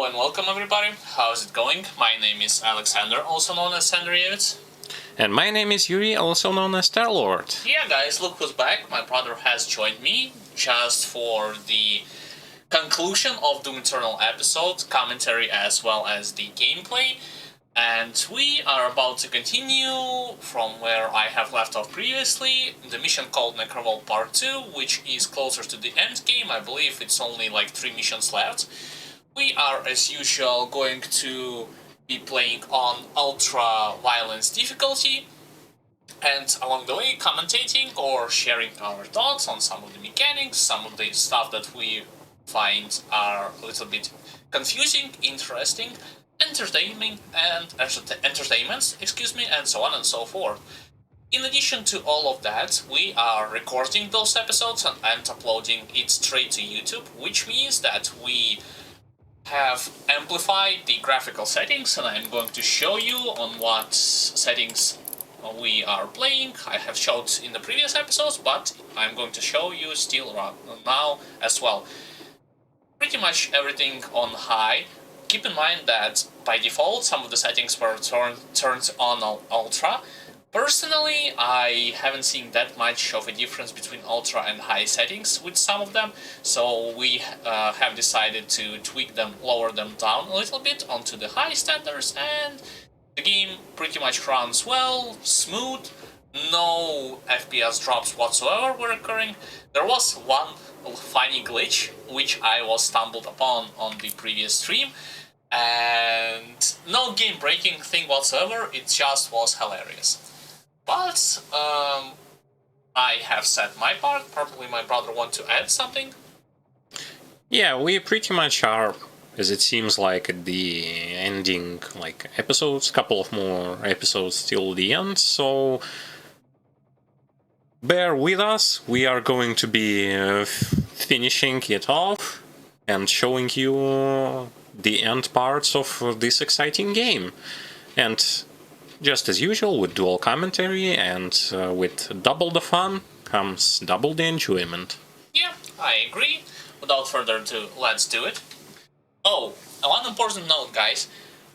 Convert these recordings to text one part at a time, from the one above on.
and welcome everybody. How's it going? My name is Alexander, also known as Sandrievitz. And my name is Yuri, also known as Star-Lord. Yeah guys, look who's back. My brother has joined me just for the conclusion of Doom Eternal episode, commentary as well as the gameplay. And we are about to continue from where I have left off previously, the mission called Necrovault Part 2, which is closer to the end game. I believe it's only like 3 missions left. We are, as usual, going to be playing on Ultra Violence difficulty, and along the way commentating or sharing our thoughts on some of the mechanics, some of the stuff that we find are a little bit confusing, interesting, entertainments, and so on and so forth. In addition to all of that, we are recording those episodes and uploading it straight to YouTube, which means that we have amplified the graphical settings, and I'm going to show you on what settings we are playing. I have showed in the previous episodes, but I'm going to show you still now as well. Pretty much everything on high. Keep in mind that by default some of the settings were turned on ultra. Personally, I haven't seen that much of a difference between ultra and high settings with some of them, so we have decided to tweak them, lower them down a little bit onto the high standards, and the game pretty much runs well, smooth, no FPS drops whatsoever were occurring. There was one funny glitch which I was stumbled upon on the previous stream, and no game-breaking thing whatsoever, it just was hilarious. But I have said my part. Probably my brother wants to add something. Yeah, we pretty much are, as it seems like, at the ending episodes, couple of more episodes till the end, so bear with us. We are going to be finishing it off and showing you the end parts of this exciting game. And just as usual, with dual commentary and with double the fun comes double the enjoyment. Yeah, I agree. Without further ado, let's do it. Oh, one important note, guys.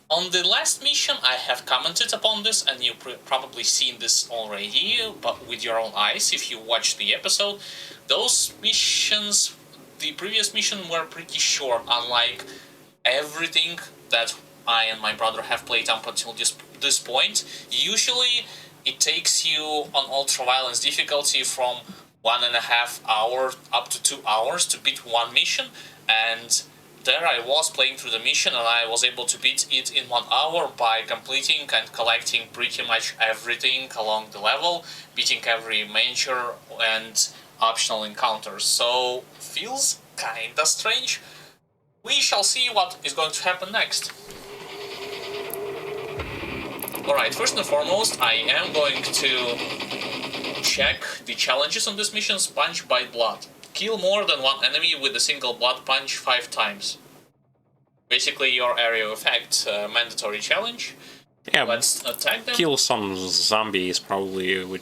On the last mission, I have commented upon this, and you've probably seen this already, but with your own eyes, if you watched the episode. Those missions, the previous mission, were pretty short, unlike everything that I and my brother have played up until this point. Usually it takes you on ultra violence difficulty from 1.5 hours up to 2 hours to beat one mission, and there I was playing through the mission and I was able to beat it in 1 hour by completing and collecting pretty much everything along the level, beating every major and optional encounters. So feels kinda strange. We shall see what is going to happen next. Alright, first and foremost, I am going to check the challenges on this mission. Punch by blood. Kill more than one enemy with a single blood punch 5 times. Basically your area of effect, mandatory challenge. Yeah, let's attack them. Kill some zombies, probably. We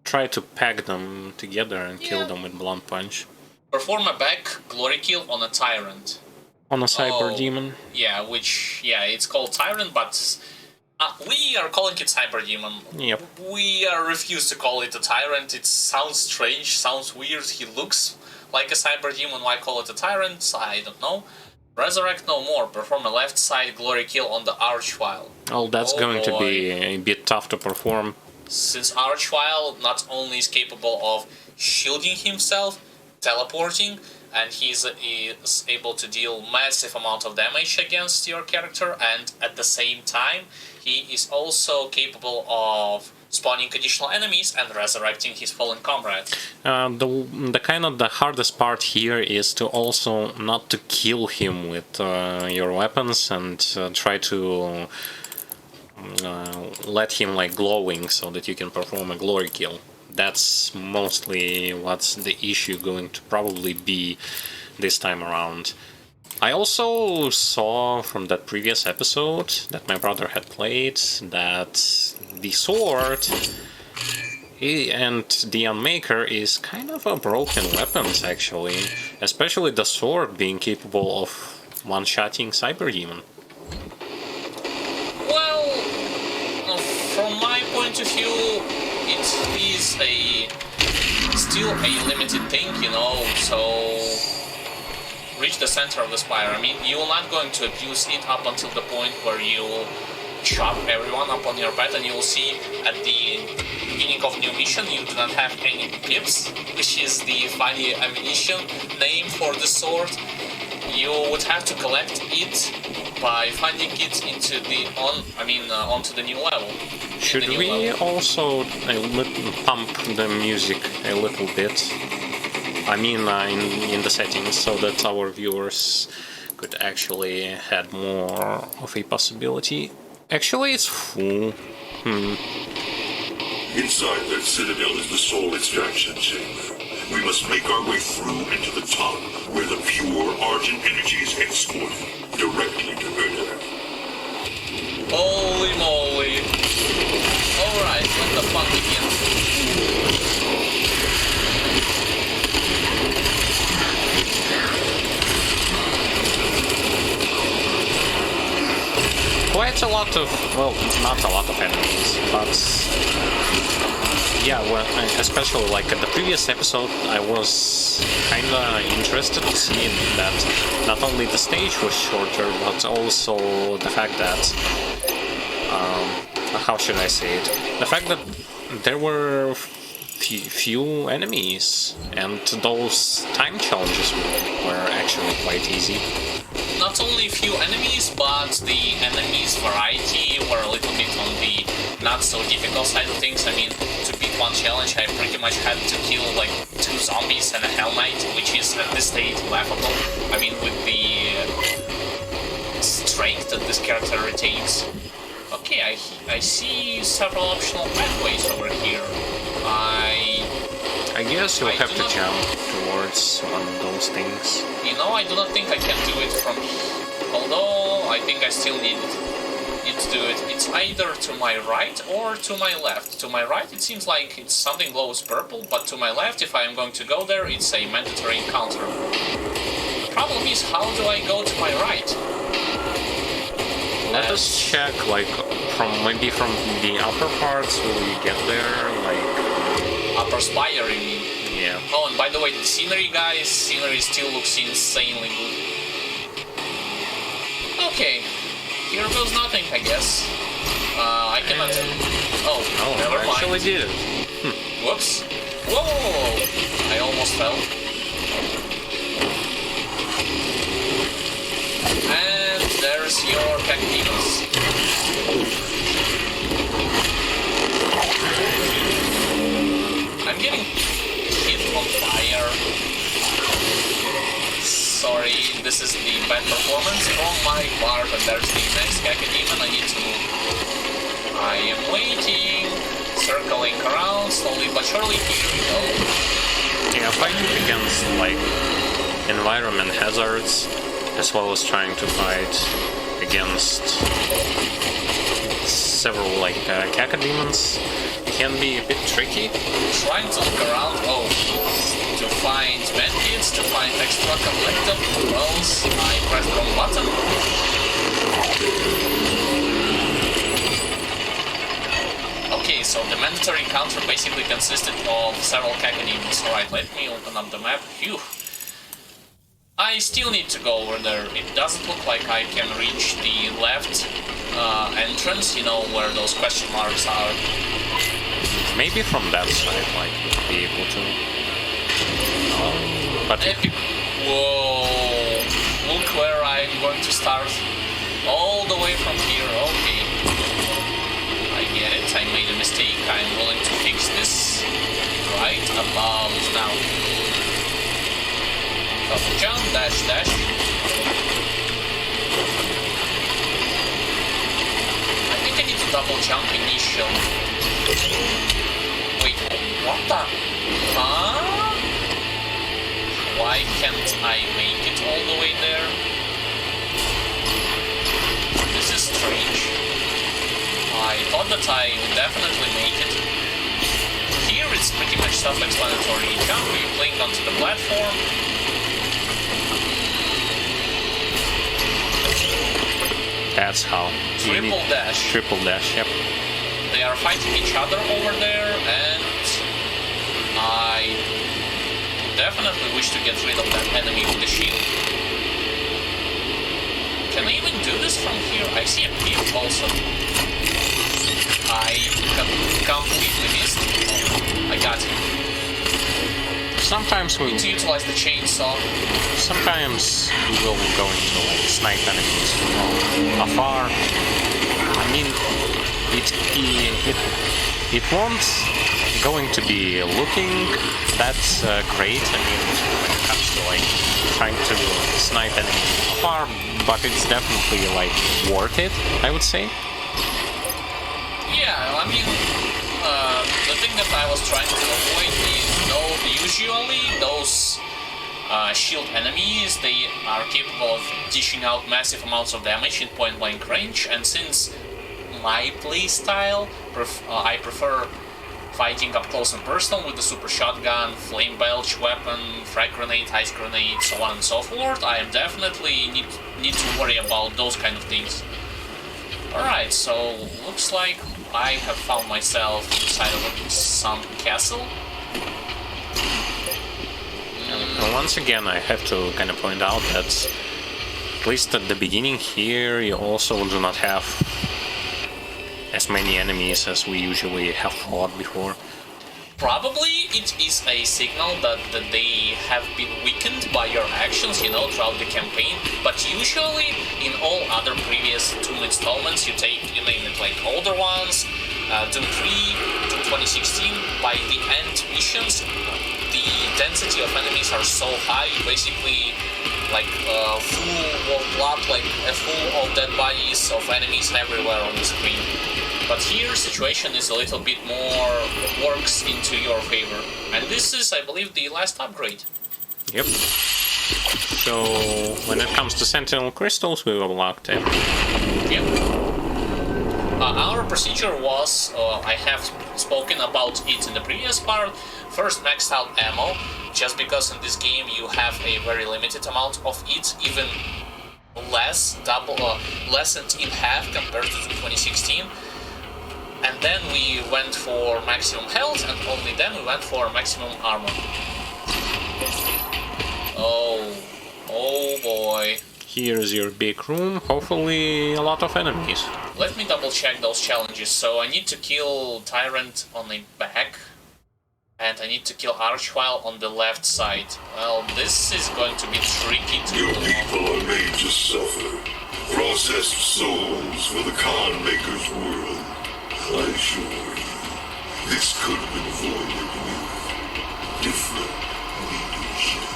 try to pack them together and kill them with blunt punch. Perform a back glory kill on a tyrant. On a cyber demon? Yeah, it's called tyrant, but we are calling it Cyber Demon. Yep. We refuse to call it a tyrant. It sounds strange, sounds weird. He looks like a Cyber Demon. Why call it a tyrant? I don't know. Resurrect no more. Perform a left side glory kill on the Archvile. Oh, that's going to be a bit tough to perform. Since Archvile not only is capable of shielding himself, teleporting, and he's able to deal massive amount of damage against your character, and at the same time he is also capable of spawning additional enemies and resurrecting his fallen comrades. The kind of the hardest part here is to also not to kill him with your weapons and try to let him glowing so that you can perform a glory kill. That's mostly what's the issue going to probably be this time around. I also saw from that previous episode that my brother had played that the sword and the Unmaker is kind of a broken weapon, actually. Especially the sword being capable of one-shotting Cyber Demon. Well, from my point of view, it is still a limited thing, you know, so reach the center of the spire. I mean, you're not going to abuse it up until the point where you chop everyone up on your bed, and you'll see at the beginning of new mission you do not have any pips, which is the funny ammunition name for the sword. You would have to collect it by finding it into the onto the new level. Should we also pump the music a little bit? I mean, in the settings, so that our viewers could actually have more of a possibility. Actually, it's full. Inside that citadel is the soul extraction chamber. We must make our way through into the top, where the pure Argent energy is exported directly to Earth. Holy moly! Alright, let the fun begin. Quite a lot of, well, not a lot of enemies, but yeah, well, especially like at the previous episode, I was kinda interested to see that not only the stage was shorter, but also the fact that, how should I say it? The fact that there were few enemies, and those time challenges were actually quite easy. Not only few enemies, but the enemies variety were a little bit on the not so difficult side of things. I mean, to beat one challenge, I pretty much had to kill like 2 zombies and a Hell Knight, which is at this stage laughable. I mean, with the strength that this character retains. Okay, I see several optional pathways over here. I guess you'll have to jump towards one of those things. You know, I do not think I can do it from... Although, I think I still need to do it. It's either to my right or to my left. To my right, it seems like it's something glows purple, but to my left, if I am going to go there, it's a mandatory encounter. The problem is, how do I go to my right? Let us check, like, maybe from the upper parts, will we get there, like... Upper spire, you mean? Yeah. Oh, and by the way, the scenery, guys, scenery still looks insanely good. Okay, here goes nothing, I guess. I cannot... Oh, never mind. Actually did it. Whoops. Whoa! I almost fell. And there's your Cactus. I'm getting hit on fire. Sorry, this is the bad performance from my part, and there's the next Cacodemon. I need to move. I am waiting, circling around, slowly but surely. Here we go. Yeah, fighting against, like, environment hazards, as well as trying to fight against several, like, Cacodemons, can be a bit tricky. Trying to look around, to find medkits, to find extra collectibles, I pressed the wrong button. Okay, so the mandatory encounter basically consisted of several Cacodemons. Alright, let me open up the map. Phew. I still need to go over there. It doesn't look like I can reach the left entrance, you know, where those question marks are. Maybe from that side, like, we'll be able to. But Epic. Whoa! Look where I'm going to start. All the way from here. Okay. I get it. I made a mistake. I'm willing to fix this right about now. Double jump, dash, dash. I think I need to double jump initially. Wait, what the? Huh? Why can't I make it all the way there? This is strange. I thought that I would definitely make it. Here it's pretty much self-explanatory. Jump, you cling onto the platform. That's how. You need Triple dash. triple dash, yep. They are fighting each other over there, and I definitely wish to get rid of that enemy with the shield. Can I even do this from here? I see a pip also. I completely missed. Oh, I got him. Sometimes we Need to utilize the chainsaw. sometimes we will go into like snipe enemies from afar. I mean, it won't going to be looking that's great. I mean, when it comes to like trying to snipe enemies from afar, but it's definitely like worth it, I would say. Yeah, I mean, the thing that I was trying to avoid is, usually those shield enemies, they are capable of dishing out massive amounts of damage in point-blank range, and since my playstyle, I prefer fighting up close and personal with the super shotgun, flame belch weapon, frag grenade, ice grenade, so on and so forth, I am definitely need to worry about those kind of things. Alright, so looks like I have found myself inside of some castle. And once again, I have to kind of point out that at least at the beginning here, you also do not have as many enemies as we usually have fought before. Probably it is a signal that they have been weakened by your actions, throughout the campaign, but usually in all other previous Doom installments, you name it, like older ones, Doom 3, Doom 2016, by the end missions, the density of enemies are so high, basically like full of blood, like a full of dead bodies of enemies everywhere on the screen. But here, situation is a little bit more works into your favor. And this is, I believe, the last upgrade. Yep. So, when it comes to Sentinel Crystals, we will lock them. Yep. Our procedure was, I have spoken about it in the previous part, first maxed out ammo, just because in this game you have a very limited amount of it, even lessened in half compared to 2016. And then we went for maximum health, and only then we went for maximum armor. Oh boy. Here's your big room, hopefully a lot of enemies. Let me double check those challenges. So I need to kill Tyrant on the back, and I need to kill Archvile on the left side. Well, this is going to be tricky to Your do. people are made to suffer. Processed souls for the Khan Maker's world. I assure you, this could have been avoided with different leadership.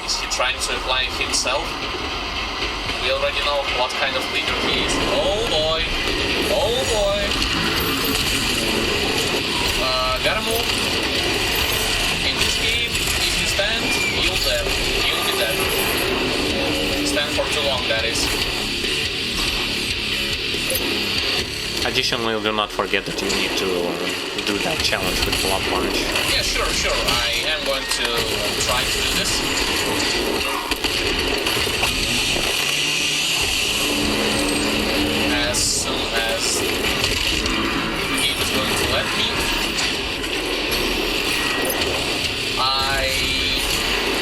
Is he trying to apply himself? We already know what kind of leader he is. Oh boy! Oh boy! Gotta move. In this game, if you stand, you'll dead. You'll be dead. Stand for too long, that is. Additionally, do not forget that you need to do that challenge with Blood Punch. Yeah, sure. I am going to try to do this. As soon as the game is going to let me. I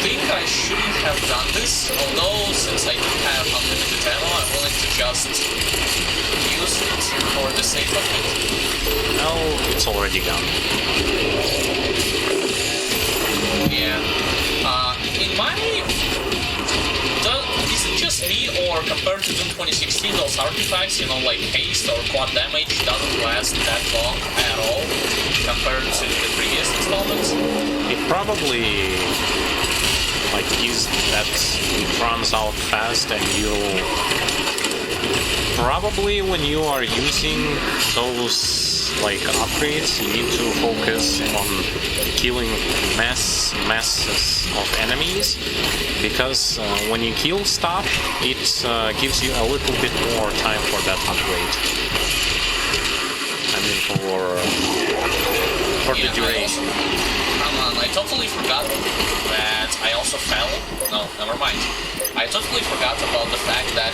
think I shouldn't have done this, although since I do have unlimited ammo, I'm willing to just use it for the sake of it. No, it's already gone. Yeah. In my... Is it just me, or compared to Doom 2016, those artifacts, like haste or quad damage, doesn't last that long at all, compared to the previous installments? It probably is that it runs out fast, and you probably when you are using those upgrades, you need to focus on killing masses of enemies, because when you kill stuff, it gives you a little bit more time for that upgrade. I mean, for the duration. I totally forgot that I also fell. No, never mind. I totally forgot about the fact that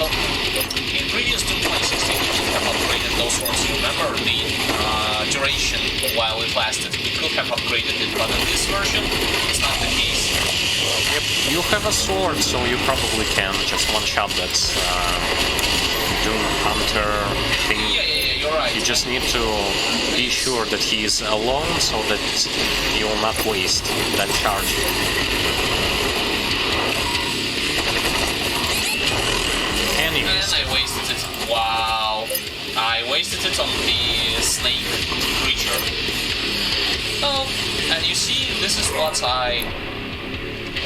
So, in previous Doom 2016, you could have upgraded those swords. You remember the duration while it lasted. You could have upgraded it, but in this version, it's not the case. Yep, you have a sword, so you probably can just one-shot that Doom Hunter thing. Yeah, you're right. You just need to be sure that he is alone, so that you will not waste that charge. And I wasted it. Wow. I wasted it on the snake creature. Oh, and you see, this is what I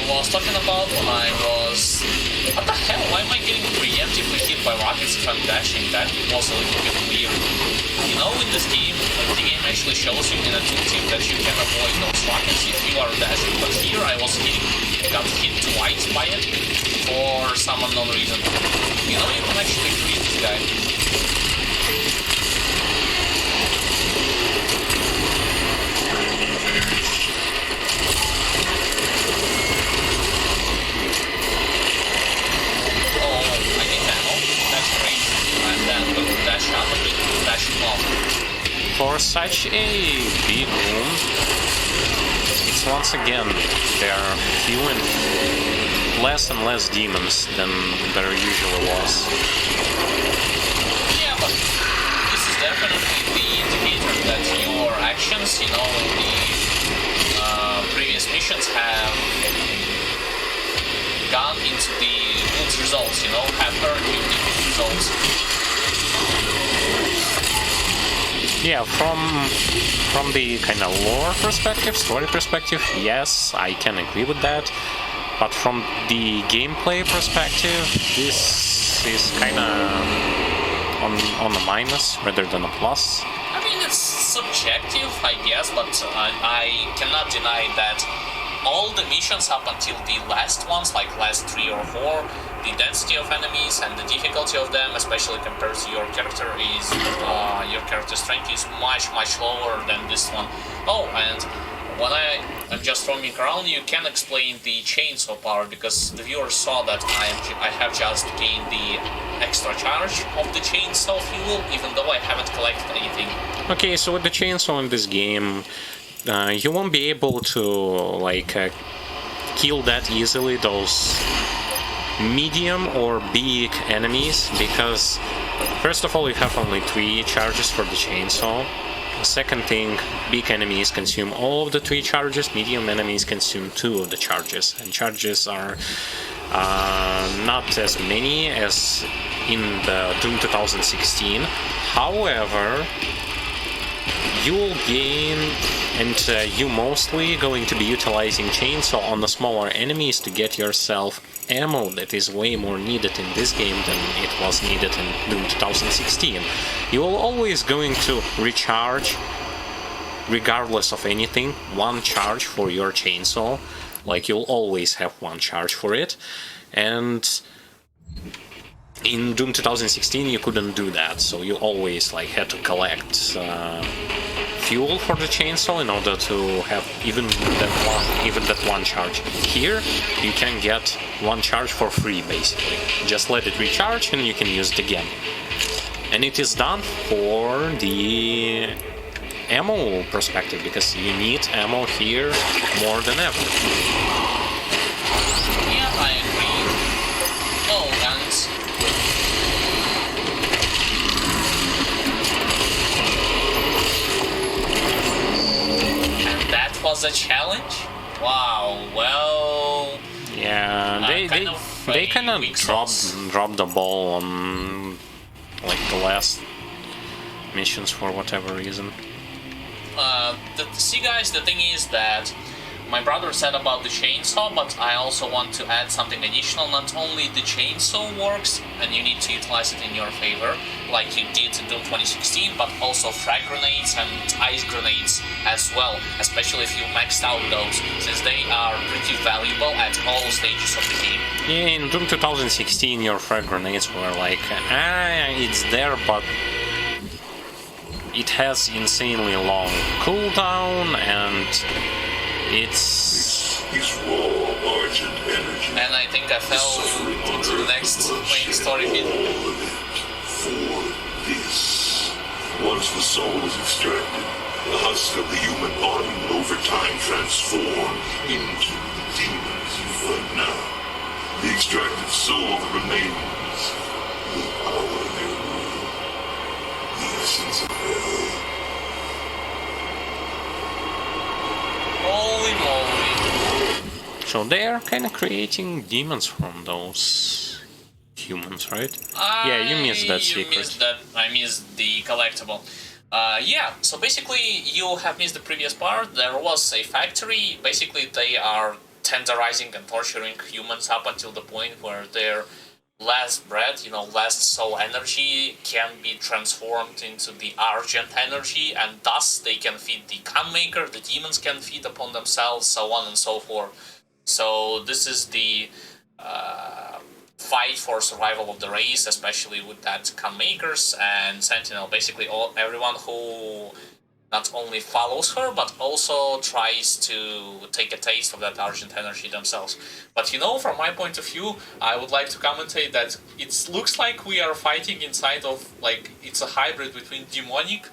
was talking about when I was... What the hell? Why am I getting preemptively hit by rockets if I'm dashing? That was a little bit weird. You know, in this game, the game actually shows you in a tooltip that you can avoid those rockets if you are dashing, but here I was got hit twice by it for some unknown reason. You know, you can actually freeze this guy. For such a big room, it's once again, there are few and less demons than there usually was. Yeah, but this is definitely the indicator that your actions, you know, in the previous missions have gone into the good results, you know, have earned you the good results. Yeah, from the kind of lore perspective, story perspective, yes, I can agree with that. But from the gameplay perspective, this is kind of on the minus rather than a plus. I mean, it's subjective, I guess, but I cannot deny that all the missions up until the last ones, like last 3 or 4, the density of enemies and the difficulty of them, especially compared to your character, is your character strength is much lower than this one. Oh, and when I'm just roaming around, you can explain the chainsaw power, because the viewers saw that I have just gained the extra charge of the chainsaw fuel, even though I haven't collected anything. Okay, so with the chainsaw in this game, you won't be able to like kill that easily those medium or big enemies, because first of all you have only 3 charges for the chainsaw. Second thing, big enemies consume all of the 3 charges, medium enemies consume 2 of the charges, and charges are not as many as in the Doom 2016. However, you will gain, and you mostly going to be utilizing chainsaw on the smaller enemies to get yourself ammo that is way more needed in this game than it was needed in Doom 2016. You will always going to recharge, regardless of anything, 1 charge for your chainsaw. Like, you'll always have 1 charge for it. And in Doom 2016 you couldn't do that, so you always like had to collect fuel for the chainsaw in order to have even that one charge. Here you can get 1 charge for free, basically. Just let it recharge and you can use it again. And it is done for the ammo perspective, because you need ammo here more than ever. Yeah, I agree. Oh, and was a challenge? Wow, well... Yeah, they kind of dropped the ball on like the last missions for whatever reason. See guys, the thing is that my brother said about the chainsaw, but I also want to add something additional. Not only the chainsaw works, and you need to utilize it in your favor, like you did in Doom 2016, but also frag grenades and ice grenades as well, especially if you maxed out those, since they are pretty valuable at all stages of the game. Yeah, in Doom 2016 your frag grenades were like, it's there, but it has insanely long cooldown, and it's raw, argent energy. And I think I fell into the next place. story beat. For this. Once the soul is extracted, the husk of the human body will over time transform into the demons you fight now. The extracted soul that remains will power their world. The essence of hell. Holy moly. So they are kind of creating demons from those humans, right? Yeah, you missed that secret. I missed the collectible. Yeah, so basically you have missed the previous part. There was a factory. Basically they are tenderizing and torturing humans up until the point where their last breath, last soul energy can be transformed into the argent energy, and thus they can feed the Khan Maker, the demons can feed upon themselves, so on and so forth. So this is the fight for survival of the race, especially with that Khan Makers and Sentinel. Basically everyone who not only follows her, but also tries to take a taste of that argent energy themselves. But from my point of view, I would like to commentate that it looks like we are fighting inside of, it's a hybrid between demonic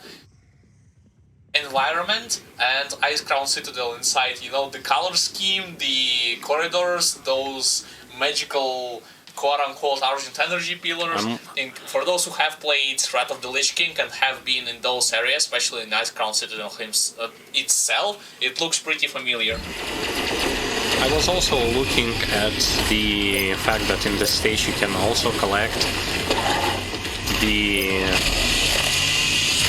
environment and Ice Crown Citadel inside. The color scheme, the corridors, those magical quote-unquote argent energy pillars. For those who have played Wrath of the Lich King and have been in those areas, especially in Ice Crown Citadel itself, it looks pretty familiar. I was also looking at the fact that in this stage you can also collect the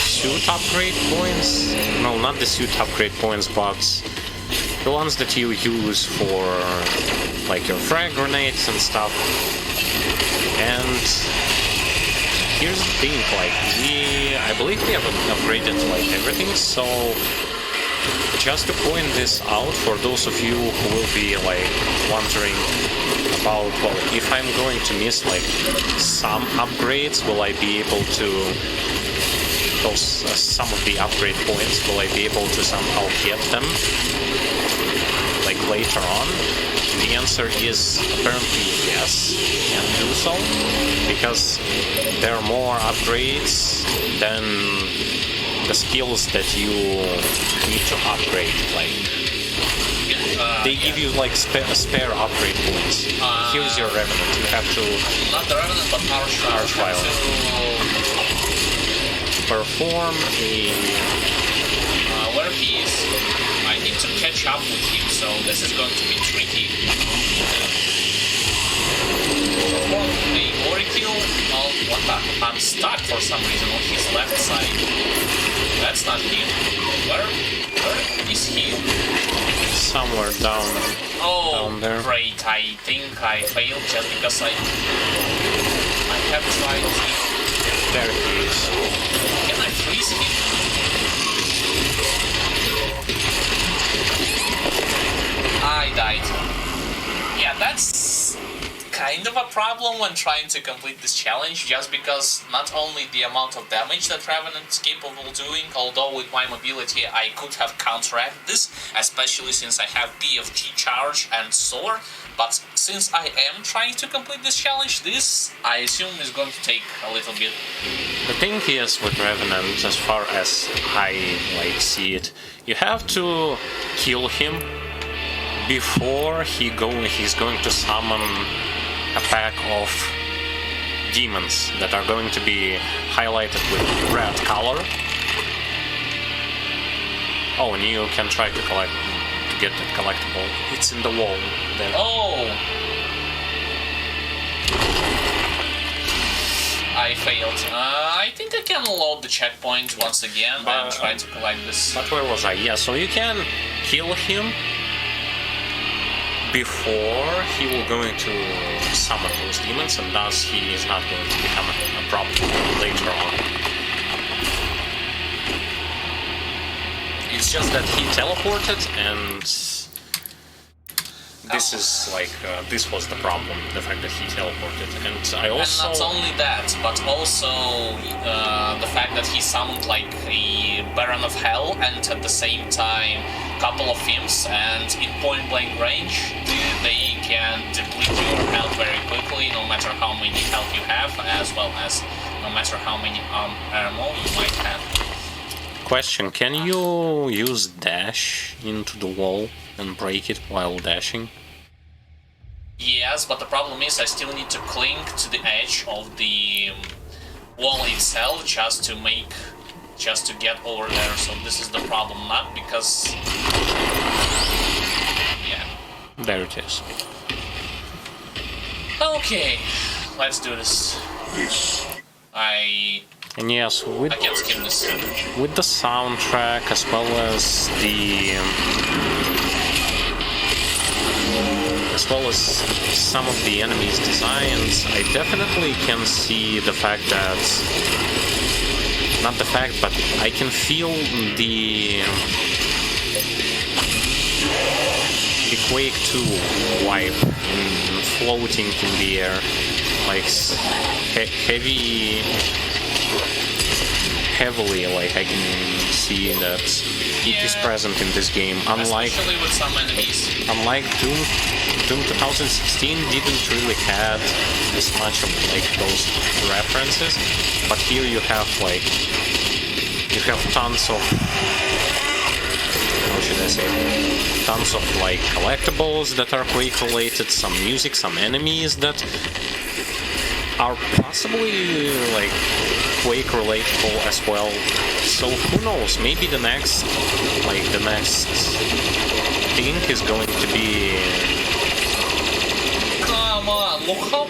suit upgrade points. No, not the suit upgrade points, but the ones that you use for your frag grenades and stuff. And here's the thing, I believe we have upgraded everything, so just to point this out for those of you who will be wondering about, if I'm going to miss some upgrades, will I be able to some of the upgrade points, will I be able to somehow get them later on? The answer is apparently yes, you can do so, because there are more upgrades than the skills that you need to upgrade. They give you spare upgrade points. Here's your Revenant. You have to not the Revenant, but Archvile. Perform a where he is. I need to catch up with him, so this is going to be tricky. Perform a glory kill. Oh, what the? I'm stuck for some reason on his left side. That's not him. Where is he? Somewhere down there. Great. I think I failed just because I have tried to... There he is. Can I freeze him? I died. Yeah, that's kind of a problem when trying to complete this challenge, just because not only the amount of damage that Revenant is capable of doing, although with my mobility I could have counteracted this, especially since I have BFG charge and soar, but since I am trying to complete this challenge, this, I assume, is going to take a little bit. The thing is with Revenant, as far as I see it, you have to kill him before he's going to summon a pack of demons that are going to be highlighted with red color. Oh, and you can try to get that collectible. It's in the wall there. Oh! I failed. I think I can load the checkpoint once again and try to collect this. But where was I? Yeah, so you can kill him before he will going to summon those demons, and thus he is not going to become a problem later on. It's just that he teleported, and this is this was the problem, the fact that he teleported. And I also... And not only that, but also the fact that he summoned a Baron of Hell, and at the same time couple of imps, and in point-blank range, they can deplete your health very quickly, no matter how many health you have, as well as no matter how many ammo you might have. Question, can you use dash into the wall and break it while dashing? Yes, but the problem is I still need to cling to the edge of the wall itself just to get over there, so this is the problem, not because... yeah. There it is. Okay, let's do this. And yes, I can't skip this. with the soundtrack as well as some of the enemies' designs, I definitely can see the fact that... not the fact, but I can feel the Quake 2 vibe floating in the air, like heavily, like I can see that it is present in this game. Especially with some enemies. Unlike Doom 2016 didn't really have as much of like those references, but here you have tons of, how should I say, tons of like collectibles that are Quake related, some music, some enemies that are possibly like Quake relatable as well. So who knows, maybe the next thing is going to be... Come on, look up!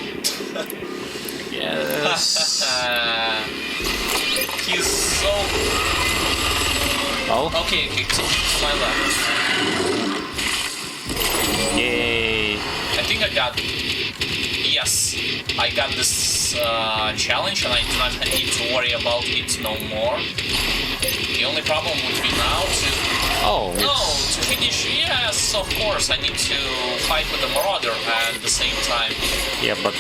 Yes. He's so... Oh? Okay, to my left. Yay. I think I got... Yes, I got this challenge and I do not need to worry about it no more. The only problem would be now to... Oh, to finish, yes, of course, I need to fight with the Marauder at the same time. yeah, but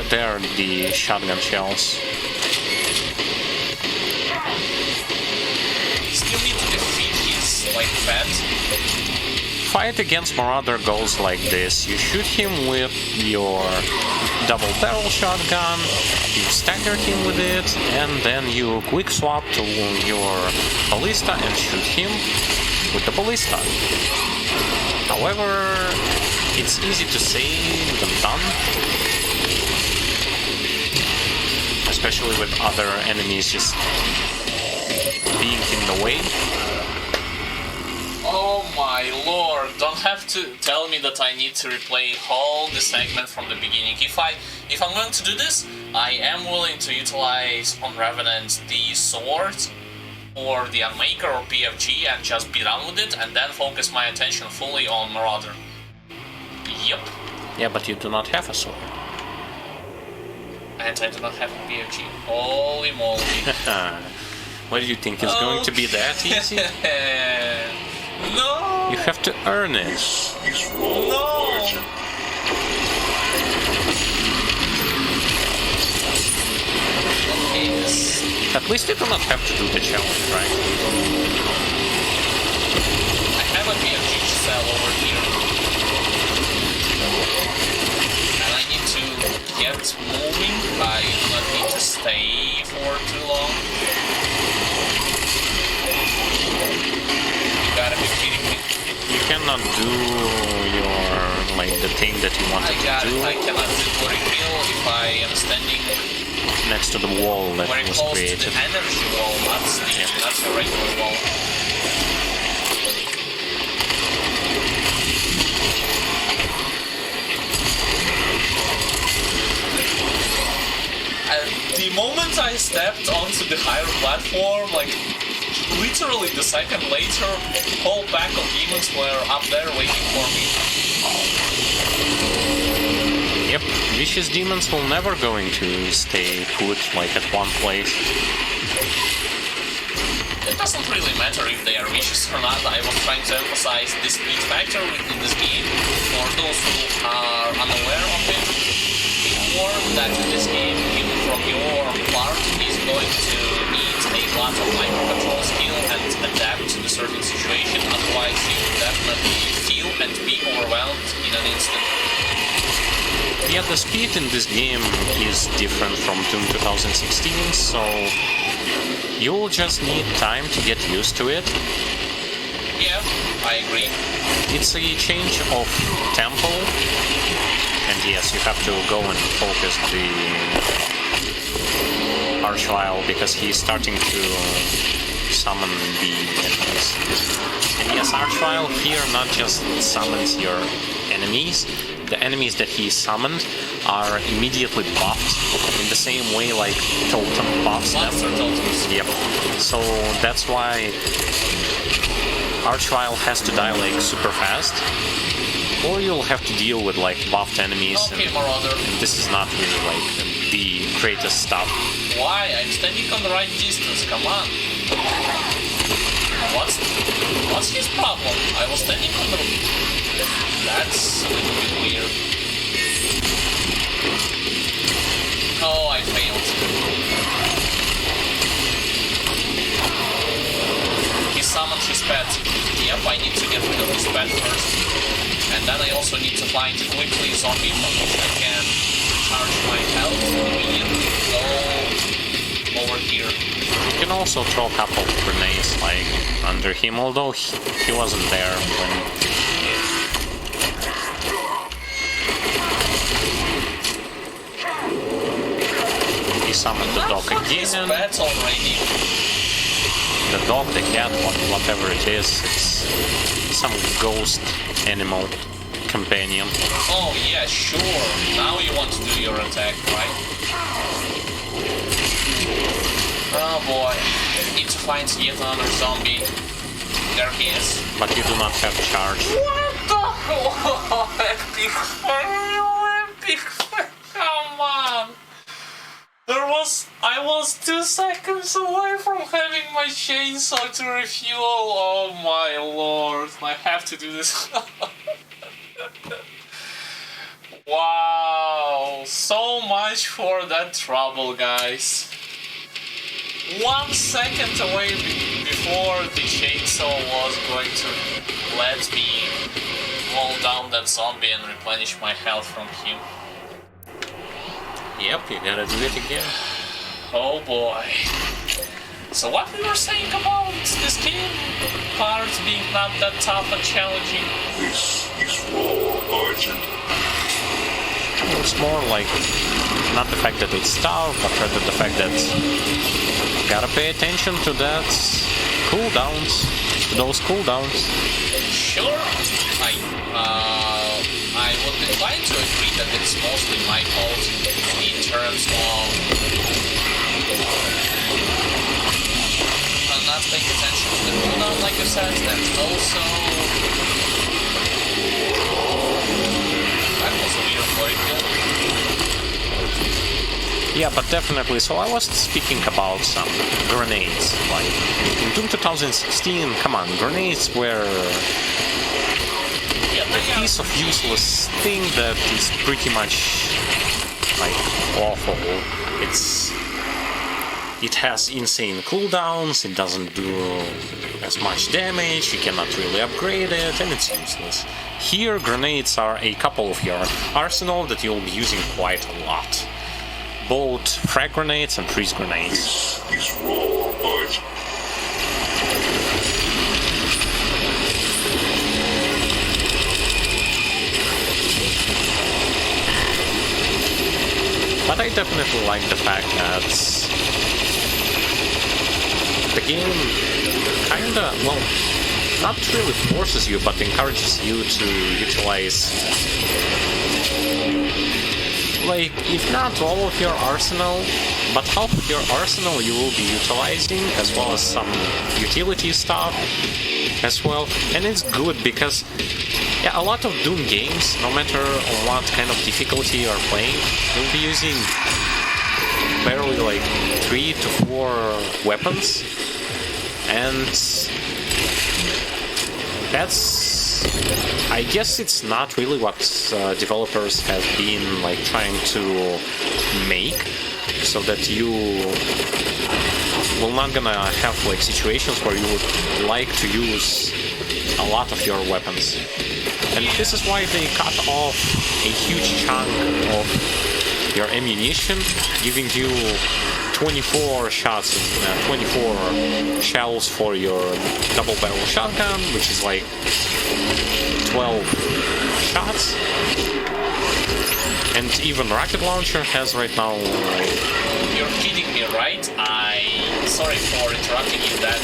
they are the shotgun shells. Still need to defeat his, like, pet. Fight against Marauder goes like this. You shoot him with your double barrel shotgun, you stagger him with it, and then you quick swap to your ballista and shoot him with the ballista. However, it's easy to say than done, especially with other enemies just being in the way. Oh my lord, don't have to tell me that I need to replay all the segment from the beginning. If I'm going to do this, I am willing to utilize on Revenant the sword or the Unmaker or PFG and just be done with it and then focus my attention fully on Marauder. Yep. Yeah, but you do not have a sword. And I do not have a PFG. Holy moly. What do you think, it's going to be that easy? No! You have to earn it. No! Okay, this... At least you do not have to do the challenge, right? I have a PFG cell over here. And I need to get moving. I do not need to stay for too long. Gotta be kidding me. You cannot do the thing that you wanted to do I cannot do glory kill if I am standing next to the wall that very was close created. to the energy wall, not the regular wall. The moment I stepped onto the higher platform, like literally the second later, the whole pack of demons were up there waiting for me. Yep, vicious demons will never going to stay put like at one place. It doesn't really matter if they are vicious or not. I was trying to emphasize the speed factor within this game. For those who are unaware of it, before that in this game, even from your part, is going to need a lot of microcontrol skill and adapt to the certain situation, otherwise you will definitely feel and be overwhelmed in an instant. Yeah, the speed in this game is different from Doom 2016, so you'll just need time to get used to it. Yeah, I agree. It's a change of tempo, and yes, you have to go and focus the Archvile because he's starting to summon the enemies. And yes, Archvile here not just summons your enemies, the enemies that he summoned are immediately buffed in the same way like Totem buffs them. Monster totems. Yep. So that's why Archvile has to die like super fast, or you'll have to deal with like buffed enemies. Okay, Marauder. And this is not really like the greatest stuff. Why? I'm standing on the right distance, come on. What's his problem? I was standing on the... That's a little bit weird. Oh, I failed. He summoned his pet. Yep, I need to get rid of his pet first. And then I also need to find quickly zombie from which I can charge my health immediately. Go over here. You can also throw a couple of grenades like under him, although he wasn't there when... He summoned the dog His again. pet already. The dog, the cat, whatever it is, it's some ghost animal companion. Oh yeah, sure. Now you want to do your attack, right? Oh boy. Need to find yet another zombie. There he is. But you do not have charge. What the epic? Come on. I was 2 seconds away from having my chainsaw to refuel. Oh my lord. I have to do this. Wow. So much for that trouble, guys. 1 second away before the chainsaw was going to let me roll down that zombie and replenish my health from him. Yep, you gotta do it again. Oh boy. So what we were saying about this game part being not that tough and challenging? This is raw, Argent. It's more like not the fact that it's tough, but rather the fact that you gotta pay attention to that cooldowns, to those cooldowns. Sure, I would decline to agree that it's mostly my fault in terms of not paying attention to the cooldown, like you said, and also that was a weird molecule. Yeah, but definitely. So I was speaking about some grenades. Like in Doom 2016, come on, grenades were a piece of useless thing that is pretty much like awful. It has insane cooldowns, it doesn't do as much damage, you cannot really upgrade it, and it's useless. Here, grenades are a couple of your arsenal that you'll be using quite a lot. Both frag grenades and freeze grenades. This is raw, Argent. But I definitely like the fact that the game kinda, well, not really forces you, but encourages you to utilize, like, if not all of your arsenal, but half of your arsenal you will be utilizing, as well as some utility stuff as well. And it's good because, yeah, a lot of Doom games, no matter what kind of difficulty you are playing, you'll be using barely like 3 to 4 weapons, and that's, I guess it's not really what developers have been like trying to make. so that you will not gonna have like situations where you would like to use a lot of your weapons. And this is why they cut off a huge chunk of your ammunition, giving you 24 shots, 24 shells for your double barrel shotgun, which is like 12 shots. And even rocket launcher has right now. You're kidding me, right? Sorry for interrupting you that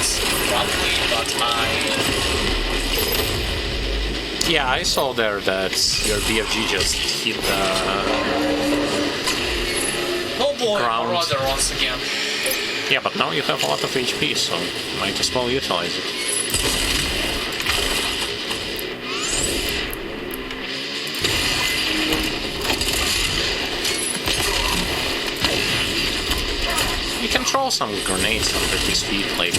promptly, but Yeah, I saw there that your BFG just hit the oh boy, ground. Marauder once again. Yeah, but now you have a lot of HP, so might as well utilize it. You can throw some grenades under his feet, like...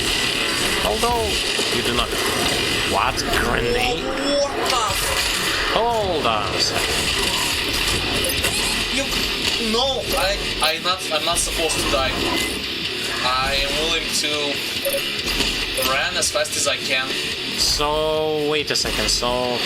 Although, you do not... What? Grenade? What the? Hold on a second. No, I'm not supposed to die. I am willing to run as fast as I can. So, wait a second, so...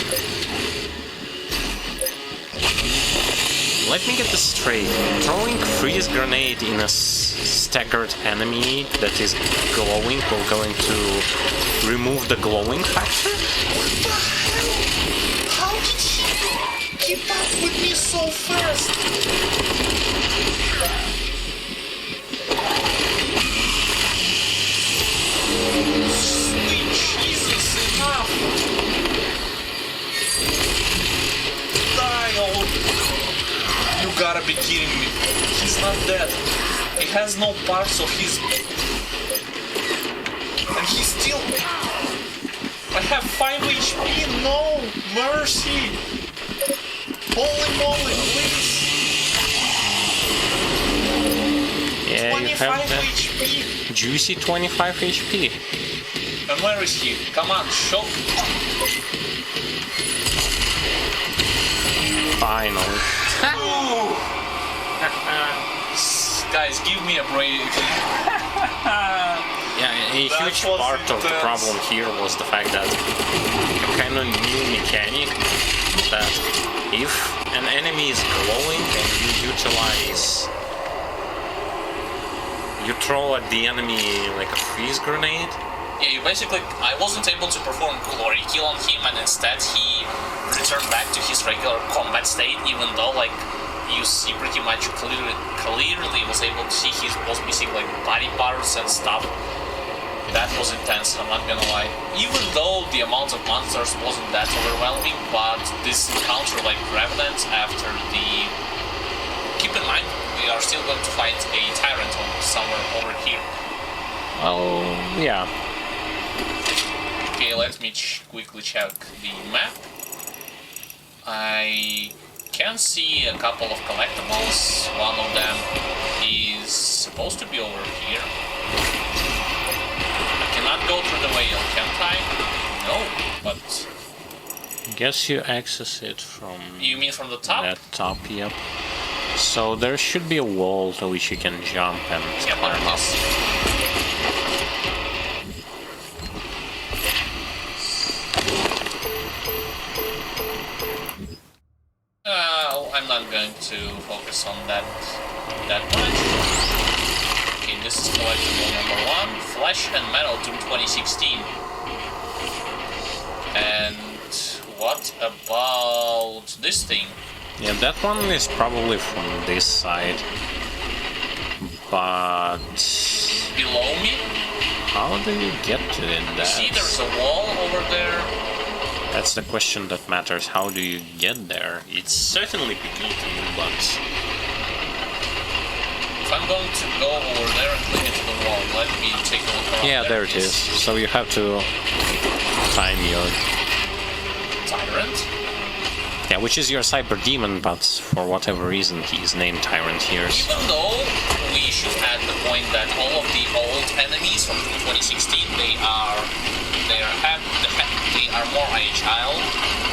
Let me get this straight. Throwing freeze grenade in a staggered enemy that is glowing will going to remove the glowing factor? What the hell? How did he keep up with me so fast? Sweet Jesus, enough! Die, oh! You gotta be kidding me. He's not dead. He has no parts of his... And he's still... I have 5 HP, no! Mercy! Holy moly, please! Yeah, you 25 have that HP! juicy 25 HP. And where is he? Come on, show... Finally. Guys, give me a break. Yeah, a huge part of the problem here was the fact that a kind of new mechanic that if an enemy is glowing and you throw at the enemy like a freeze grenade. Yeah, you basically... I wasn't able to perform glory kill on him, and instead he returned back to his regular combat state, even though, like, you see pretty much clearly was able to see he was missing, like, body parts and stuff. That was intense, I'm not gonna lie. Even though the amount of monsters wasn't that overwhelming, but this encounter, like, Revenant after the... Keep in mind, we are still going to fight a Tyrant somewhere over here. Oh, yeah. Okay, let me quickly check the map. I can see a couple of collectibles. One of them is supposed to be over here. I cannot go through the whale, can't I? No, but... Guess you access it from... You mean from the top? That top, yep. So there should be a wall to which you can jump and climb up. I'm not going to focus on that much. Okay, this is collectible number 1, Flesh and Metal Doom 2016. And what about this thing? Yeah, that one is probably from this side. But... Below me? How do you get to it? You see there's a wall over there? That's the question that matters. How do you get there? It's certainly beneath you, but... If I'm going to go over there and click into the wall, let me take a look around. Yeah, there it is. So you have to time your... Tyrant? Yeah, which is your cyber demon, but for whatever reason he is named Tyrant here. Even though we should add the point that all of the old enemies from 2016, they are more agile,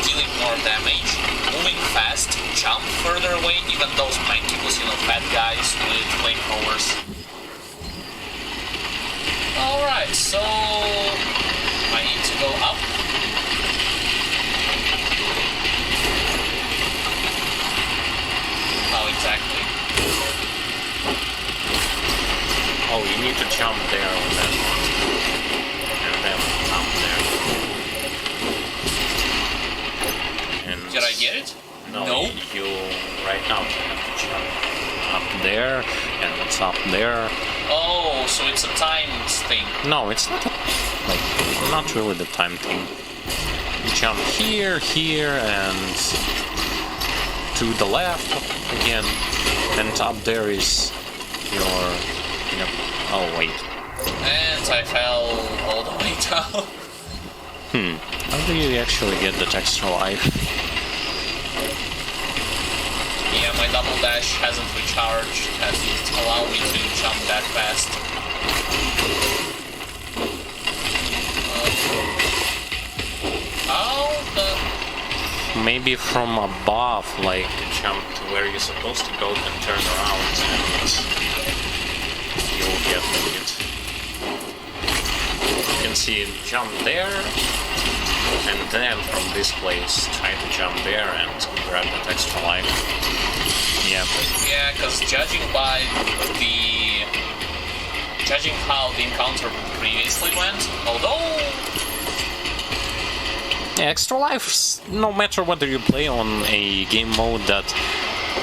dealing more damage, moving fast, jump further away. Even those mancubus, bad guys with flamethrower jump there on that one. And then up there. And Did I get it? no, you right now have to jump up there, and it's up there. Oh, so it's a timed thing. No, it's not not really the time thing. You jump here, and to the left again, and up there is your... Yep. Oh, wait. And I fell all the way down. How do you actually get that extra life? Yeah, my double dash hasn't recharged, hasn't allowed me to jump that fast. How the... Maybe from above, like jump to where you're supposed to go, then turn around and you'll get it. You can see it jump there, and then from this place try to jump there and grab that extra life. Yeah. Yeah, because judging how the encounter previously went, although... Yeah, extra life, no matter whether you play on a game mode that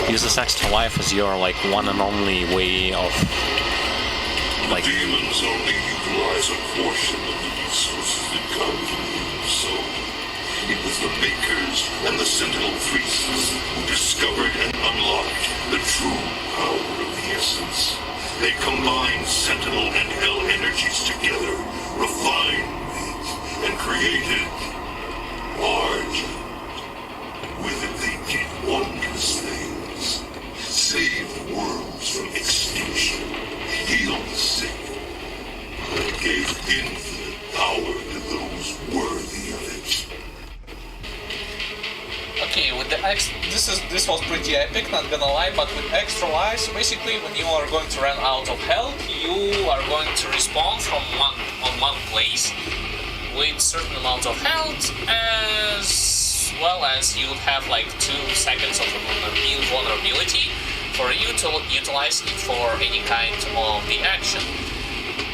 uses extra life as your like one and only way of like... Demons only utilize a portion of the resources that come from the soul. It was the Makers and the Sentinel Priests who discovered and unlocked the true power of the Essence. They combined Sentinel and Hell energies together, refined it, and created Argent. With it they did wondrous things. Saved worlds from extinction, healed the sick, and gave infinite power to those worthy of it. Okay, with the this was pretty epic, not gonna lie, but with extra lives, basically when you are going to run out of health, you are going to respawn from one place with certain amount of health, as well as you have like 2 seconds of invulnerability for you to utilize it for any kind of the action.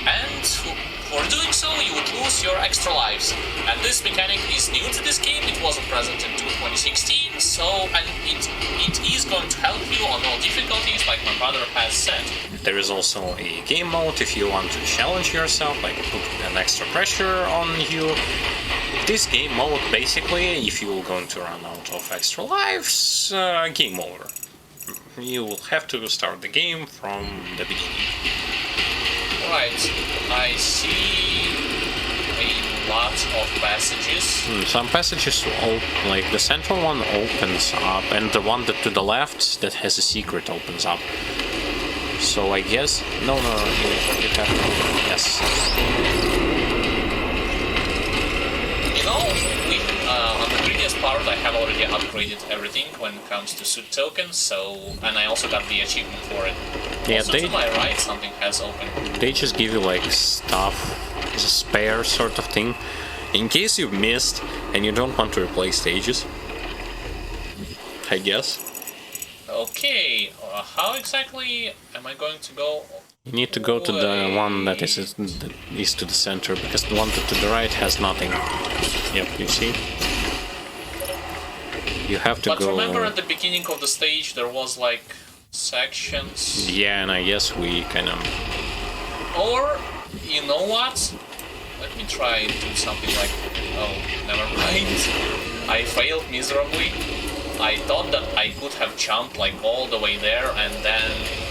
And for doing so, you would lose your extra lives. And this mechanic is new to this game, it wasn't present in 2016, so and it is going to help you on all difficulties, like my brother has said. There is also a game mode if you want to challenge yourself, like put an extra pressure on you. This game mode, basically, if you're going to run out of extra lives, game over. You will have to start the game from the beginning. Right, I see a lot of passages. Some passages, like the central one opens up, and the one that to the left that has a secret opens up. So I guess... No, you have to... Yes. You know, on the previous part I have already upgraded everything when it comes to suit tokens, so... And I also got the achievement for it. Yeah, also, to my right, something has opened. They just give you like stuff as a spare sort of thing, in case you missed and you don't want to replay stages, I guess. Okay, how exactly am I going to go? You need to go to the one that is to the center, because the one to the right has nothing. Yep, you see? You have to But go... remember at the beginning of the stage there was like sections? Yeah, and I guess we kind of... Or, you know what? Let me try and do something like... Oh, never mind. I failed miserably. I thought that I could have jumped like all the way there and then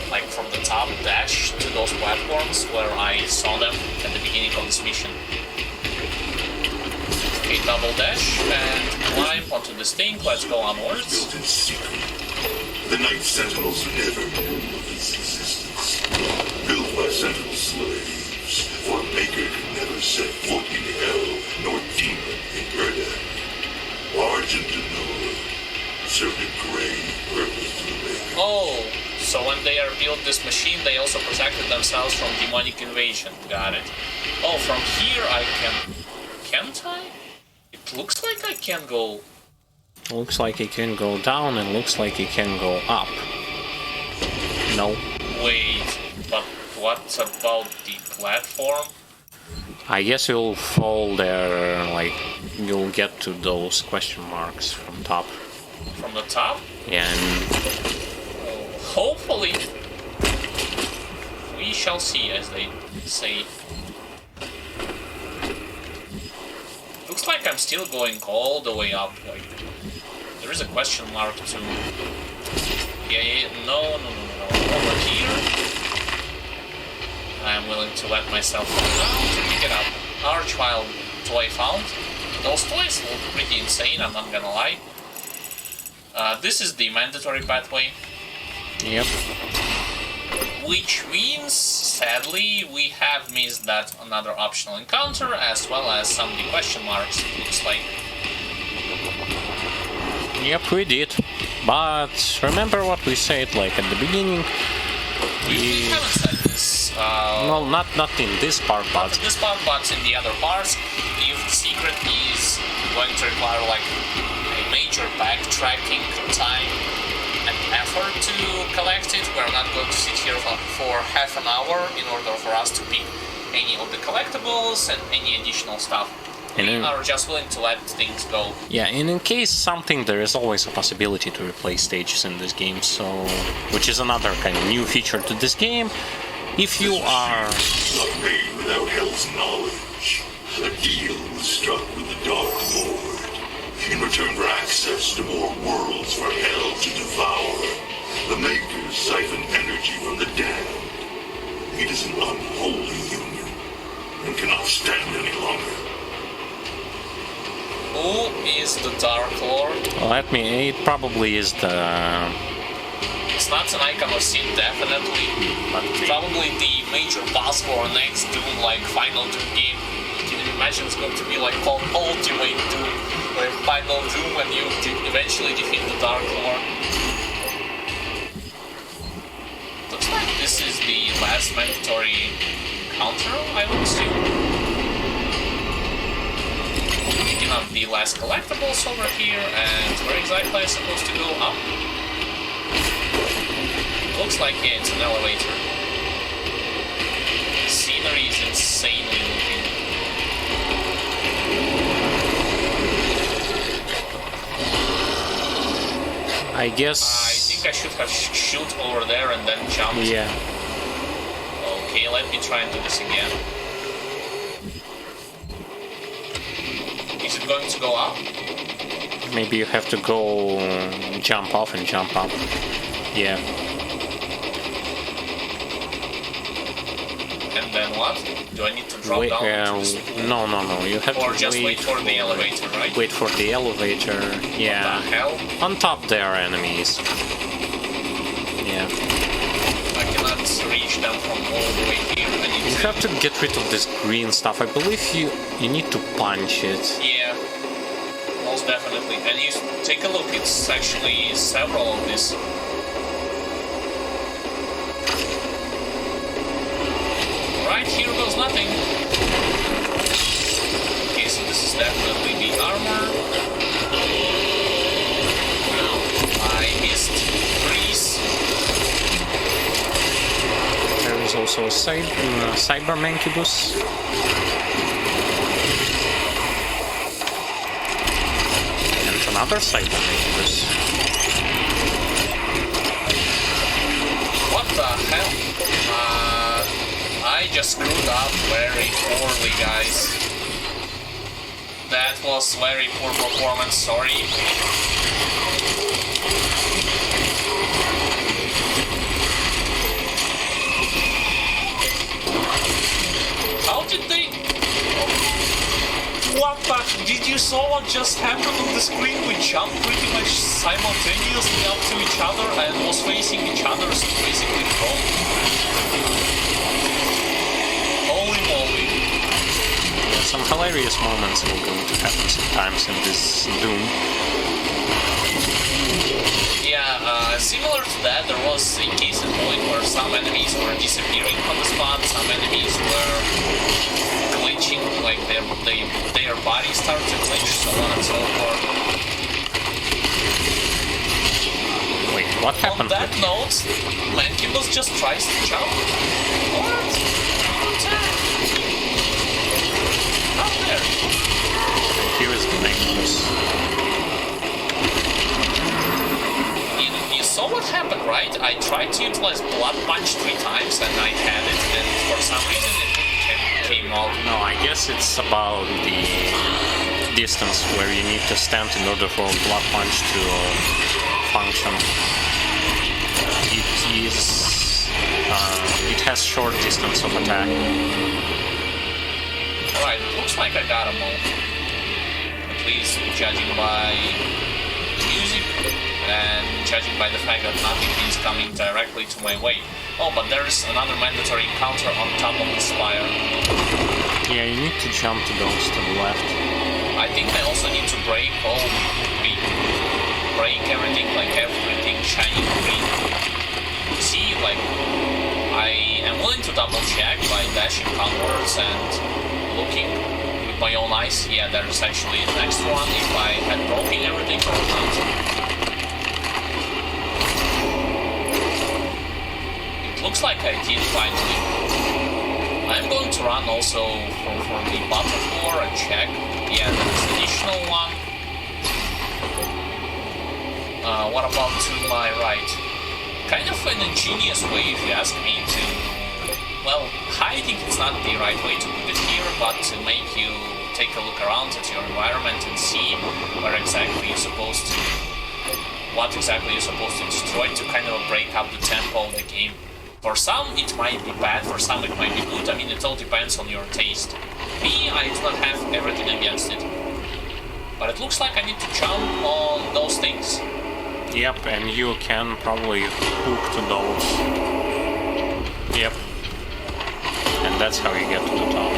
like from the top dash to those platforms where I saw them at the beginning of this mission. Okay, double dash and climb onto this thing. Let's go onwards. Built in secret. The Night Sentinels never knew of its existence. Built by Sentinel slaves, for a Maker could never set foot in hell, nor demon in Erda. Argent and Nora served a grave purpose to the Maker. Oh, so when they are built this machine, they also protected themselves from demonic invasion. Got it. Oh, from here I can... Can't I? It looks like I can go... Looks like it can go down and looks like it can go up. No. Wait, but what about the platform? I guess you'll fall there, like, you'll get to those question marks from top. From the top? Yeah, and hopefully. We shall see, as they say. Looks like I'm still going all the way up. Like, there is a question mark too. Yeah, no. Over here. I'm willing to let myself fall down to pick it up. Archwild toy found. Those toys look pretty insane, I'm not gonna lie. This is the mandatory pathway. Yep. Which means, sadly, we have missed that another optional encounter, as well as some of the question marks, it looks like. Yep, we did. But remember what we said, like, at the beginning? We haven't said this. Well, not in this part, but... Not in this part, but in the other parts. If the secret is going to require, like, a major backtracking time and effort to collect it, we're not going to sit here for half an hour in order for us to pick any of the collectibles and any additional stuff. We are just willing to let things go. Yeah, and in case something, there is always a possibility to replay stages in this game, so... Which is another kind of new feature to this game. If you are... Not made without Hell's knowledge. A deal was struck with the Dark Lord. In return for access to more worlds for Hell to devour, the Makers siphon energy from the damned. It is an unholy union, and cannot stand any longer. Who is the Dark Lord? It probably is the... It's not an icon of sin, definitely. But probably the major boss for next Doom, like final Doom game. Can you imagine it's going to be like called Ultimate Doom, like final Doom when you eventually defeat the Dark Lord? Looks like this is the last mandatory counter, I would assume. Picking up the last collectibles over here, and where exactly am I supposed to go? Up? Looks like, yeah, it's an elevator. The scenery is insanely looking. I guess... I think I should have shoot over there and then jumped. Yeah. Okay, let me try and do this again. Is it going to go up? Maybe you have to go jump off and jump up. Yeah. And then what? Do I need to drop down? No. You have or to just wait for the elevator, right? Wait for the elevator. Yeah. What the hell? On top there are enemies. Yeah. I cannot reach them from all the way here. You have to get rid of this green stuff. I believe you need to punch it. Yeah. Most definitely. And you take a look, it's actually several of these. Right, here goes nothing. Okay, so this is definitely the armor. I missed freeze. There is also a cyber mancubus. And another cyber mancubus. What the hell? I just screwed up very poorly, guys. That was very poor performance, sorry. How did they... What the... Did you saw what just happened on the screen? We jumped pretty much simultaneously up to each other and was facing each other, so basically thrown. Holy moly. Some hilarious moments are going to happen sometimes in this Doom. Yeah, similar to that, there was a case in point where some enemies were disappearing from the spot, some enemies were glitching, like their bodies started to glitch, so on and so forth. Wait, What happened? On that note, Mancubus just tries to jump. What? Up there. Here is the Mancubus. You saw what happened, right? I tried to utilize Blood Punch 3 times and I had it, and for some reason it came out. No, I guess it's about the distance where you need to stand in order for Blood Punch to function. It has short distance of attack. Alright, looks like I got them all. At least judging by the music and judging by the fact that nothing is coming directly to my way. Oh, but there's another mandatory encounter on top of the spire. Yeah, you need to jump to those to the left. I think I also need to break everything, like everything shining green. See, like, I am willing to double check by dashing onwards and looking with my own eyes. Yeah, there's actually the next one if I had broken everything or not. It looks like I did finally. I'm going to run also for the bottom floor and check. Yeah, there's an additional one. What about to my right? Kind of an ingenious way, if you ask me, to... Well, hiding is not the right way to put it here, but to make you take a look around at your environment and see where exactly you're supposed to... What exactly you're supposed to destroy to kind of break up the tempo of the game. For some, it might be bad, for some it might be good. I mean, it all depends on your taste. Me, I do not have everything against it. But it looks like I need to jump on those things. Yep, and you can probably hook to those. Yep. And that's how you get to the top.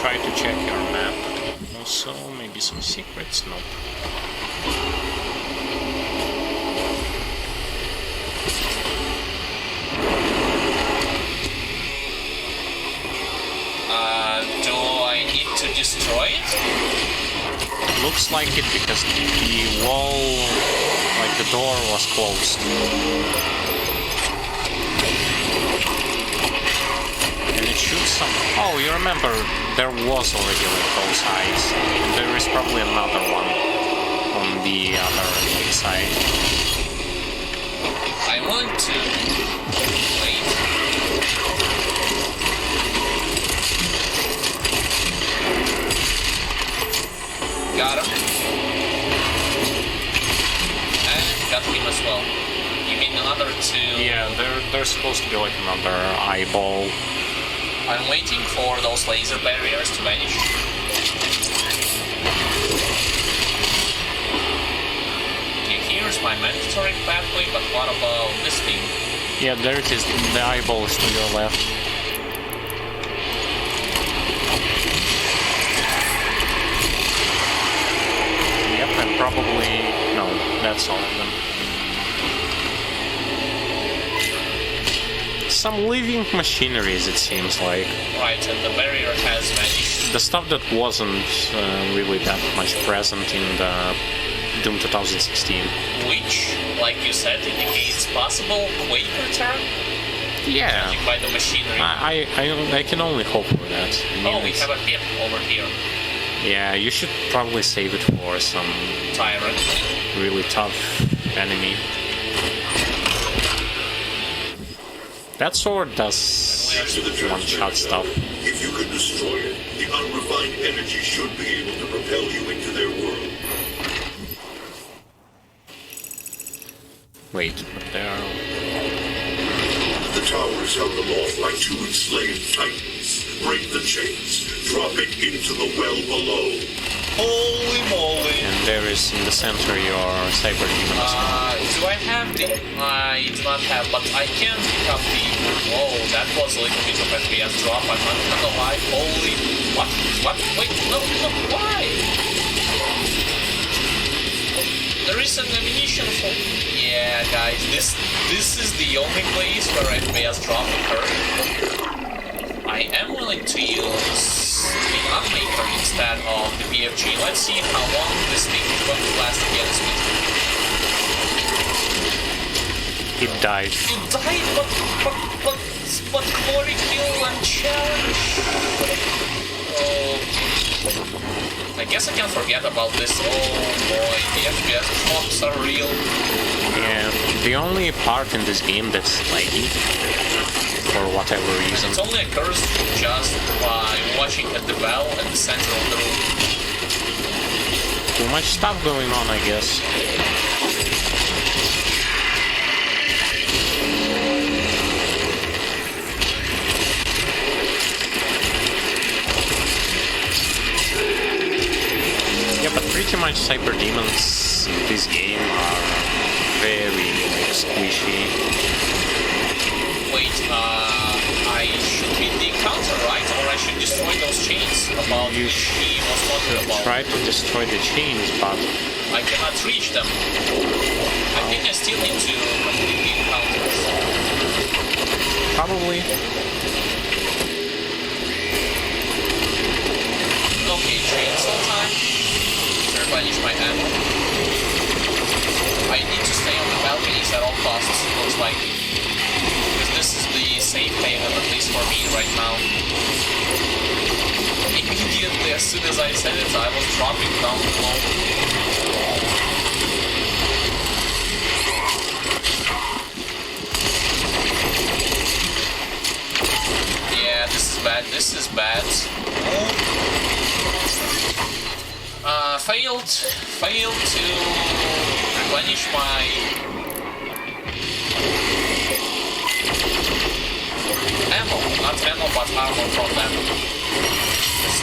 Try to check your map. Also, maybe some secrets? Nope. Do I need to destroy it? Looks like it because the wall, like the door was closed. And it shoots some... Oh, you remember, there was already like those eyes. There is probably another one on the other side. I want to... Wait. Got him. And got him as well. You mean another two? Yeah, there's supposed to be like another eyeball. I'm waiting for those laser barriers to vanish. Okay, here's my mandatory pathway, but what about this thing? Yeah, there it is. The eyeball is to your left. And probably... no, that's all of them. Some living machineries, it seems like. Right, and the barrier has vanished. The stuff that wasn't really that much present in the Doom 2016. Which, like you said, indicates possible Quake return? Yeah. Judging by the machinery. I can only hope for that. I mean, oh, we have a hip over here. Yeah, you should probably save it for some Tyrant. really tough enemy. That sword does one-shot stuff. If you can destroy it, the unrefined energy should be able to propel you into their world. Wait, but there are... The towers held them off like two enslaved titans. Break the chains. Drop it into the well below. Holy moly! And there is in the center your cyber demon as well. Do I have the... I do not have, but I can pick up the... Whoa, that was a little bit of FPS drop. I'm not gonna lie. Holy... What? What? Wait, no, why? There is an ammunition for... Yeah, guys, this is the only place where FPS drop occurred. I am willing to use the Unmaker instead of the BFG. Let's see how long this thing is going to last against me. It died. It died, but glory kill and challenge. Oh, I guess I can forget about this. Oh boy, the FPS drops are real. Yeah, the only part in this game that's laggy, for whatever reason. It only occurs just by watching at the bell at the center of the room. Too much stuff going on, I guess. Yeah, but pretty much Cyber Demons in this game are very squishy. Wait, I should beat the counter, right? Or I should destroy those chains about You which he was talking about. Try to destroy the chains, but I cannot reach them. I think I still need to complete the encounters. probably. Okay, chainsaw time. To replenish my ammo. I need to stay on the balconies at all costs, looks like. Because this is the safe haven, at least for me right now. Immediately, as soon as I said it, I was dropping down below. Yeah, this is bad, this is bad. Failed to replenish my ammo, not ammo but armor from them.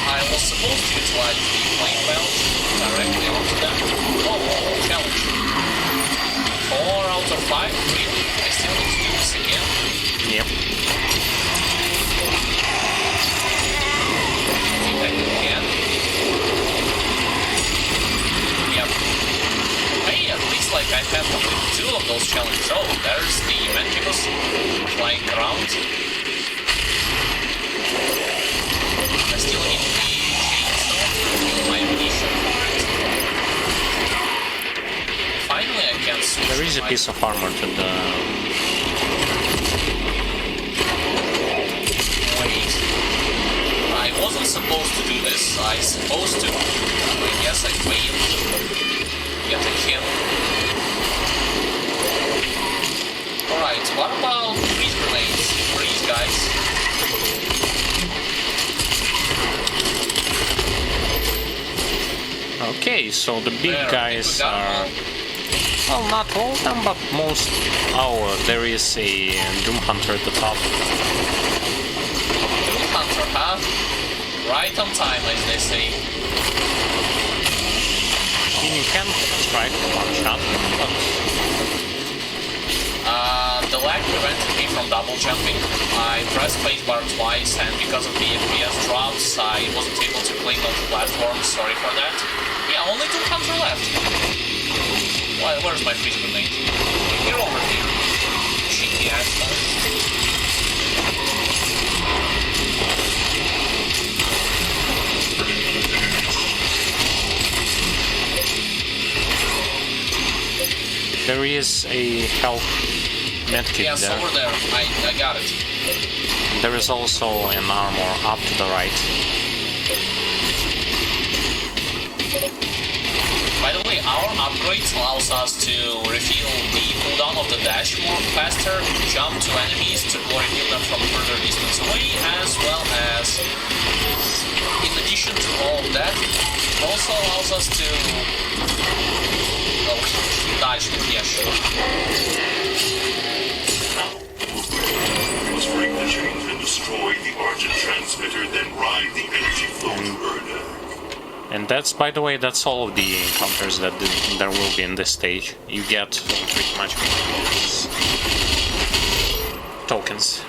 I was supposed to utilize the flame belt directly onto them. Oh, challenge. 4 out of 5, really? I still need to do this again? Yep. I think I can. Yep. Hey, at least like I have completed 2 of those challenges. Oh, there's the Manchibus flying around. I still need the chainsaw, my ammunition for it. Finally I can switch. There is a piece of armor to the... Wait. I wasn't supposed to do this. I supposed to. I guess I failed. Get a kill. Alright, what about freeze grenades? Freeze, guys. Okay, so the big There, guys we got are... them Well, not all of them, but most... Oh, there is a Doom Hunter at the top. Doom Hunter, huh? Right on time, as they say. You can strike one shot, but... The lag prevented me from double jumping. I pressed spacebar twice, and because of the FPS drops, I wasn't able to play multi-platform. Sorry for that. Yeah, only Doom Hunter left. Well, where's my freeze grenade? You're over here. Cheeky asshole. There is a health medkit Yes, there. over there. I got it. There is also an armor up to the right. By the way, our upgrades allows us to refill the cooldown of the dash more faster, jump to enemies to glory kill them from further distance away, as well as, in addition to all of that, it also allows us to... Oh, dodge the dash. We must break the chains and destroy the Argent transmitter, then ride the energy flow to Erna. And that's, by the way, that's all of the encounters that there will be in this stage. You get pretty much tokens.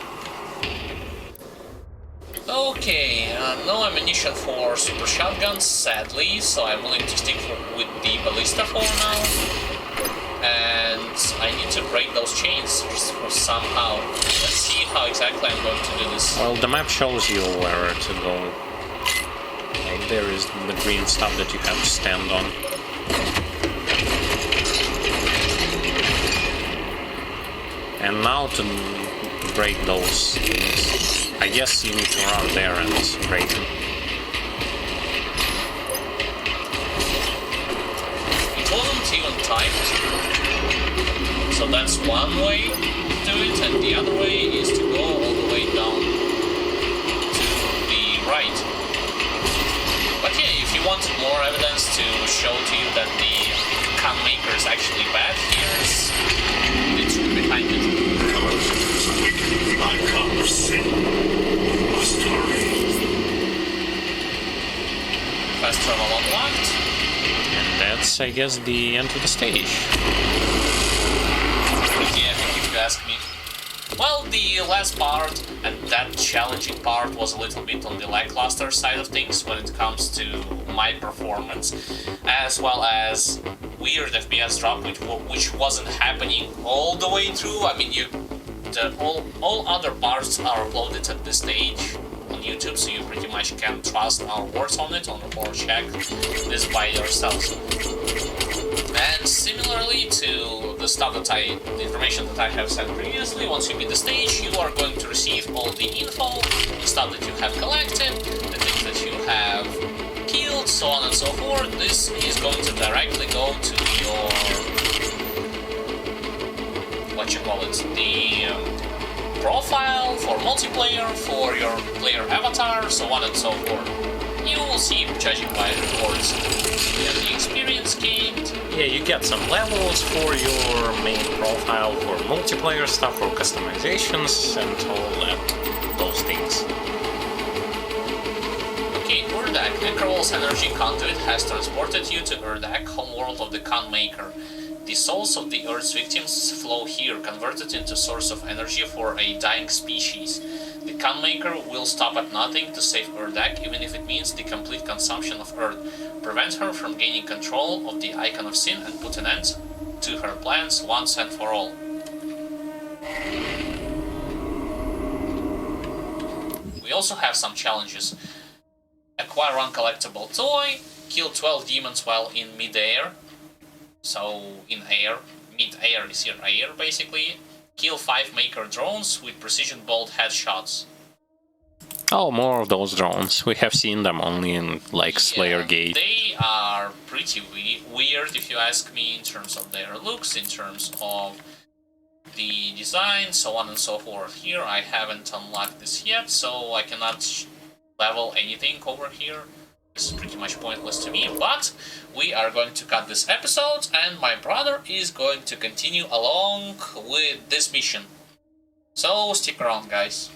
Okay, no ammunition for super shotguns, sadly, so I'm willing to stick with the ballista for now. And I need to break those chains somehow. Let's see how exactly I'm going to do this. Well, the map shows you where to go. there is the green stuff that you have to stand on. And now to break those things, I guess you need to run there and break them. It wasn't even timed. So that's one way to do it, and the other way is to go all the way down to the right. But yeah, if you wanted more evidence to show to you that the can maker is actually bad, here's the truth behind it. Fast travel unlocked. And that's, I guess, the end of the stage. Yeah, if you ask me. Well, the last part and that challenging part was a little bit on the lackluster side of things when it comes to my performance, as well as weird FPS drop, which wasn't happening all the way through. I mean, all other parts are uploaded at this stage on YouTube, so you pretty much can trust our words on it or check this by yourselves. And similarly to the information that I have said previously, once you beat the stage, you are going to receive all the info, the stuff that you have collected, the things that you have killed, so on and so forth. This is going to directly go to your, the profile for multiplayer, for your player avatar, so on and so forth. You will see, judging by reports, the experience gained. Yeah, you get some levels for your main profile, for multiplayer stuff, for customizations, and all those things. Okay, Urdak, Necrowall's energy conduit has transported you to Urdak, homeworld of the Khan Maker. The souls of the Earth's victims flow here, converted into source of energy for a dying species. The Khan Maker will stop at nothing to save Urdak, even if it means the complete consumption of Earth. Prevent her from gaining control of the Icon of Sin and put an end to her plans once and for all. We also have some challenges. Acquire one collectible toy, kill 12 demons while in mid-air. So, in air, mid-air is here air basically. Kill 5 Maker drones with precision bolt headshots. Oh, more of those drones. We have seen them only in, like, Slayer Gate. They are pretty weird, if you ask me, in terms of their looks, in terms of the design, so on and so forth. Here, I haven't unlocked this yet, so I cannot level anything over here. This is pretty much pointless to me, but we are going to cut this episode, and my brother is going to continue along with this mission. So, stick around, guys.